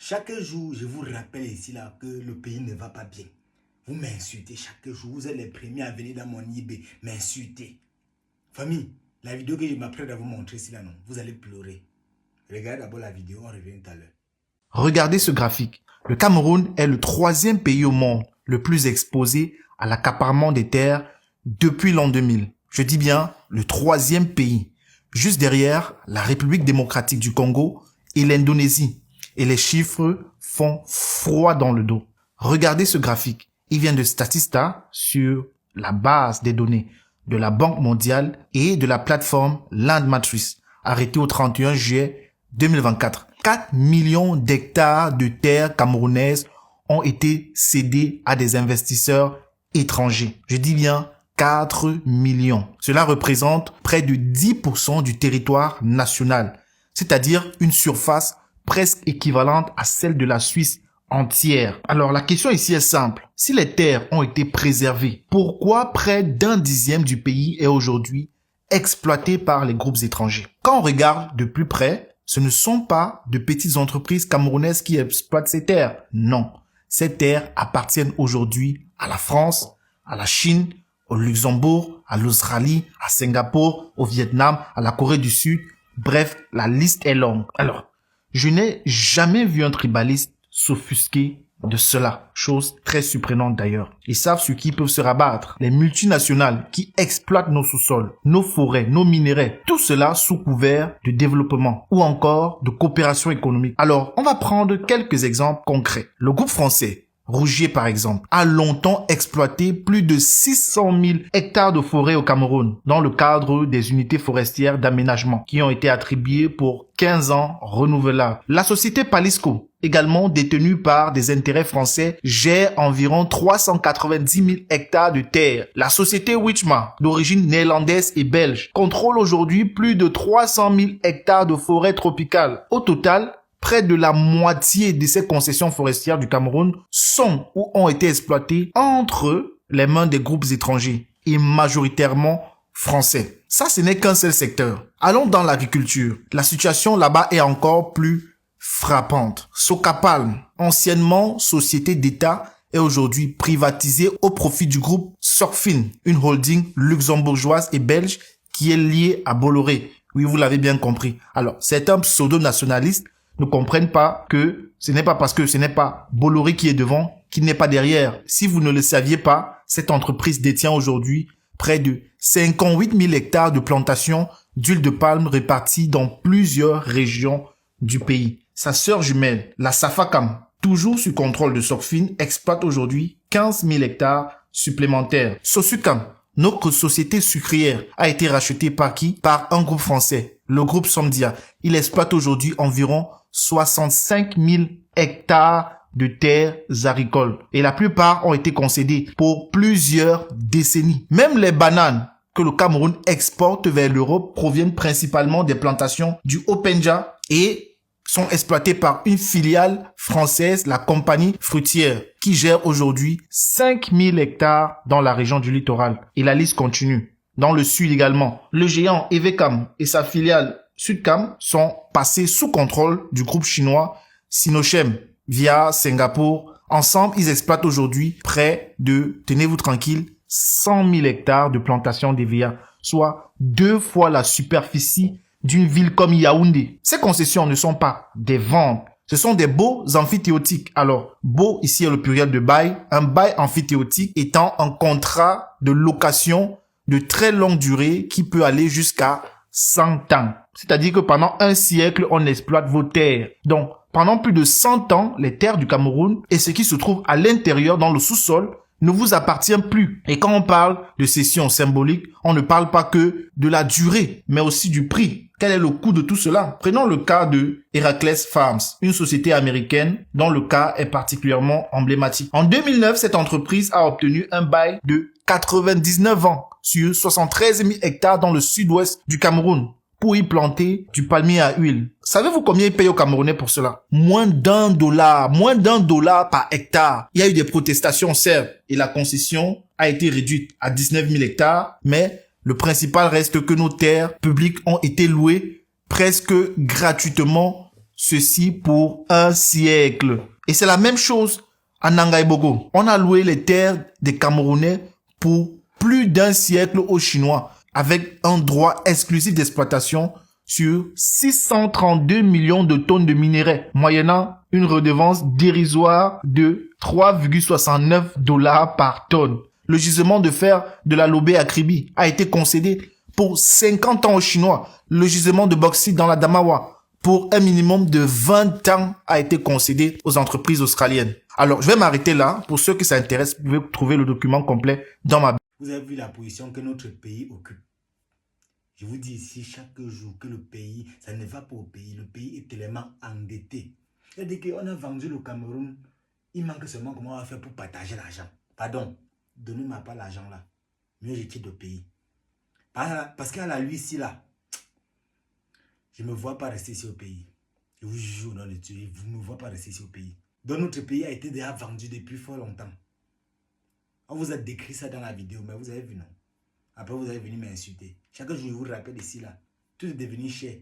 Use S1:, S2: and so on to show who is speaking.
S1: Chaque jour, je vous rappelle ici là que le pays ne va pas bien. Vous m'insultez chaque jour. Vous êtes les premiers à venir dans mon IB m'insulter. Famille, la vidéo que je m'apprête à vous montrer ici là, non, vous allez pleurer. Regardez d'abord la vidéo, on revient tout à l'heure.
S2: Regardez ce graphique. Le Cameroun est le 3e pays au monde le plus exposé à l'accaparement des terres depuis l'an 2000. Je dis bien le 3e pays, juste derrière la République démocratique du Congo et l'Indonésie. Et les chiffres font froid dans le dos. Regardez ce graphique. Il vient de Statista sur la base des données de la Banque mondiale et de la plateforme Land Matrix, arrêtée au 31 juillet 2024. 4 millions d'hectares de terres camerounaises ont été cédés à des investisseurs étrangers. Je dis bien 4 millions. Cela représente près de 10% du territoire national, c'est-à-dire une surface presque équivalente à celle de la Suisse entière. Alors la question ici est simple. Si les terres ont été préservées, pourquoi près d'un dixième du pays est aujourd'hui exploité par les groupes étrangers? Quand on regarde de plus près, ce ne sont pas de petites entreprises camerounaises qui exploitent ces terres. Non. Ces terres appartiennent aujourd'hui à la France, à la Chine, au Luxembourg, à l'Australie, à Singapour, au Vietnam, à la Corée du Sud. Bref, la liste est longue. Alors, je n'ai jamais vu un tribaliste s'offusquer de cela. Chose très surprenante d'ailleurs. Ils savent sur qui ils peuvent se rabattre. Les multinationales qui exploitent nos sous-sols, nos forêts, nos minerais. Tout cela sous couvert de développement ou encore de coopération économique. Alors, on va prendre quelques exemples concrets. Le groupe français Rougier, par exemple, a longtemps exploité plus de 600 000 hectares de forêt au Cameroun dans le cadre des unités forestières d'aménagement qui ont été attribuées pour 15 ans renouvelables. La société Palisco, également détenue par des intérêts français, gère environ 390 000 hectares de terre. La société Wichma, d'origine néerlandaise et belge, contrôle aujourd'hui plus de 300 000 hectares de forêt tropicale. Au total, près de la moitié de ces concessions forestières du Cameroun sont ou ont été exploitées entre les mains des groupes étrangers et majoritairement français. Ça, ce n'est qu'un seul secteur. Allons dans l'agriculture. La situation là-bas est encore plus frappante. Socapalm, anciennement société d'État, est aujourd'hui privatisée au profit du groupe Sorfin, une holding luxembourgeoise et belge qui est liée à Bolloré. Oui, vous l'avez bien compris. Alors, certains pseudo-nationalistes ne comprennent pas que ce n'est pas parce que ce n'est pas Bolloré qui est devant, qu'il n'est pas derrière. Si vous ne le saviez pas, cette entreprise détient aujourd'hui près de 58 000 hectares de plantations d'huile de palme réparties dans plusieurs régions du pays. Sa sœur jumelle, la Safacam, toujours sous contrôle de Sorfin, exploite aujourd'hui 15 000 hectares supplémentaires. Sosucam, notre société sucrière, a été rachetée par qui? Par un groupe français, le groupe Somdia. Il exploite aujourd'hui environ 65 000 hectares de terres agricoles. Et la plupart ont été concédés pour plusieurs décennies. Même les bananes que le Cameroun exporte vers l'Europe proviennent principalement des plantations du Haut-Pendja et sont exploitées par une filiale française, la compagnie fruitière, qui gère aujourd'hui 5 000 hectares dans la région du littoral. Et la liste continue. Dans le sud également, le géant Evecam et sa filiale Sudcam sont passés sous contrôle du groupe chinois Sinochem via Singapour. Ensemble, ils exploitent aujourd'hui près de, tenez-vous tranquille, 100 000 hectares de plantations d'EVA, soit 2 fois la superficie d'une ville comme Yaoundé. Ces concessions ne sont pas des ventes, ce sont des baux amphithéotiques. Alors, beau ici est le pluriel de bail, un bail amphithéotique étant un contrat de location de très longue durée qui peut aller jusqu'à 100 ans. C'est-à-dire que pendant un siècle, on exploite vos terres. Donc, pendant plus de 100 ans, les terres du Cameroun et ce qui se trouve à l'intérieur dans le sous-sol ne vous appartient plus. Et quand on parle de cession symbolique, on ne parle pas que de la durée, mais aussi du prix. Quel est le coût de tout cela? Prenons le cas de Heracles Farms, une société américaine dont le cas est particulièrement emblématique. En 2009, cette entreprise a obtenu un bail de 99 ans sur 73 000 hectares dans le sud-ouest du Cameroun pour y planter du palmier à huile. Savez-vous combien ils payent aux Camerounais pour cela? Moins d'un dollar par hectare. Il y a eu des protestations, certes, et la concession a été réduite à 19 000 hectares, mais le principal reste que nos terres publiques ont été louées presque gratuitement Ceci pour un siècle. Et c'est la même chose à Nangaïbogo. On a loué les terres des Camerounais pour plus d'un siècle aux Chinois, avec un droit exclusif d'exploitation sur 632 millions de tonnes de minerais, moyennant une redevance dérisoire de 3,69 $ par tonne. Le gisement de fer de la Lobé à Kribi a été concédé pour 50 ans aux Chinois. Le gisement de bauxite dans la Damawa, pour un minimum de 20 ans, a été concédé aux entreprises australiennes. Alors, je vais m'arrêter là. Pour ceux qui s'intéressent, vous pouvez trouver le document complet dans ma...
S1: Vous avez vu la position que notre pays occupe. Je vous dis ici chaque jour que le pays, ça ne va pas au pays. Le pays est tellement endetté. C'est-à-dire qu'on a vendu le Cameroun. Il manque seulement comment on va faire pour partager l'argent. Pardon, donnez-moi pas l'argent là. Mieux je quitte le pays. Parce qu'à la lui ici là, je ne me vois pas rester ici au pays. Je vous jure dans le Dieu, vous ne me voyez pas rester ici au pays. Donc notre pays a été déjà vendu depuis fort longtemps. On vous a décrit ça dans la vidéo, mais vous avez vu non? Après vous avez venu m'insulter. Chaque jour je vous rappelle ici là, tout est devenu cher.